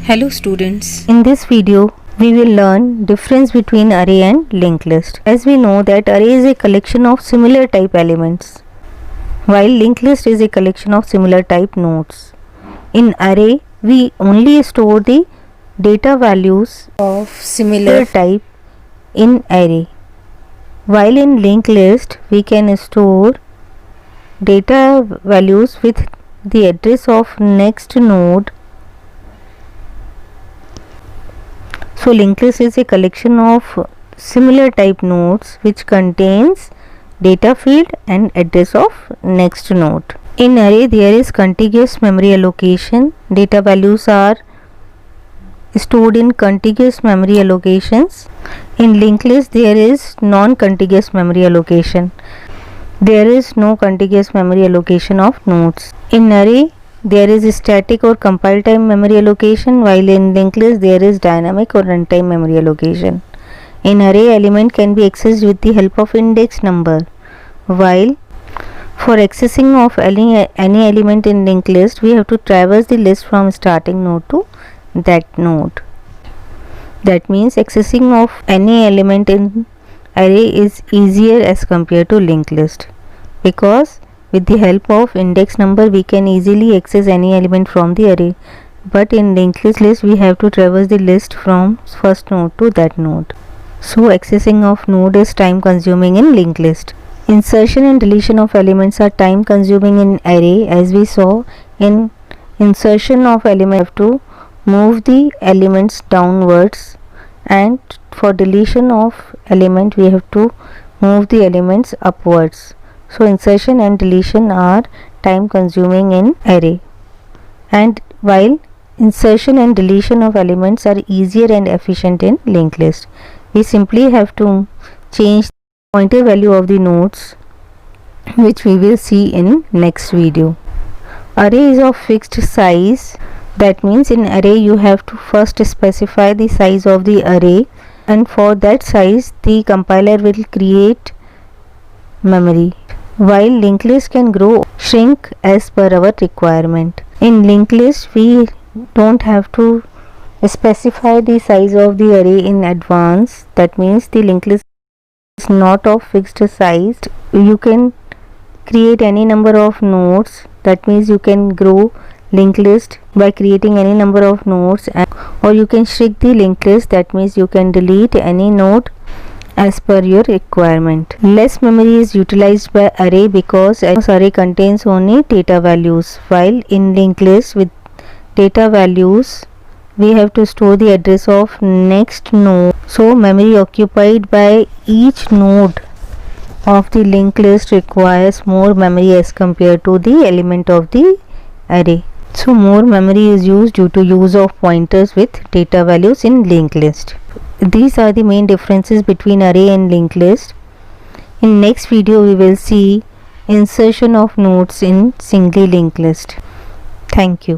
Hello students. In this video, we will learn difference between array and linked list. As we know that array is a collection of similar type elements, while linked list is a collection of similar type nodes. In array, we only store the data values Of similar type in array, while in linked list, we can store data values with the address of next node. So linked list is a collection of similar type nodes which contains data field and address of next node. In array there is contiguous memory allocation. Data values are stored in contiguous memory allocations. In linked list there is non-contiguous memory allocation. There is no contiguous memory allocation of nodes. In array there is static or compile time memory allocation, while in linked list there is dynamic or runtime memory allocation. In array, element can be accessed with the help of index number, while for accessing of any element in linked list, we have to traverse the list from starting node to that node. That means accessing of any element in array is easier as compared to linked list, because with the help of index number we can easily access any element from the array, but in linked list we have to traverse the list from first node to that node. So accessing of node is time consuming in linked list. Insertion and deletion of elements are time consuming in array. As we saw, in insertion of element, have to move the elements downwards, and for deletion of element we have to move the elements upwards. So insertion and deletion are time consuming in array, and while insertion and deletion of elements are easier and efficient in linked list. We simply have to change the pointer value of the nodes, which we will see in next video. Array is of fixed size. That means in array you have to first specify the size of the array, and for that size the compiler will create memory, while linked list can shrink as per our requirement. In linked list we don't have to specify the size of the array in advance. That means the linked list is not of fixed size. You can create any number of nodes. That means you can grow linked list by creating any number of nodes, or you can shrink the linked list. That means you can delete any node as per your requirement. Less memory is utilized by array because array contains only data values, while in linked list with data values we have to store the address of next node. So memory occupied by each node of the linked list requires more memory as compared to the element of the array. So more memory is used due to use of pointers with data values in linked list. These are the main differences between array and linked list. In next video we will see insertion of nodes in singly linked list. Thank you.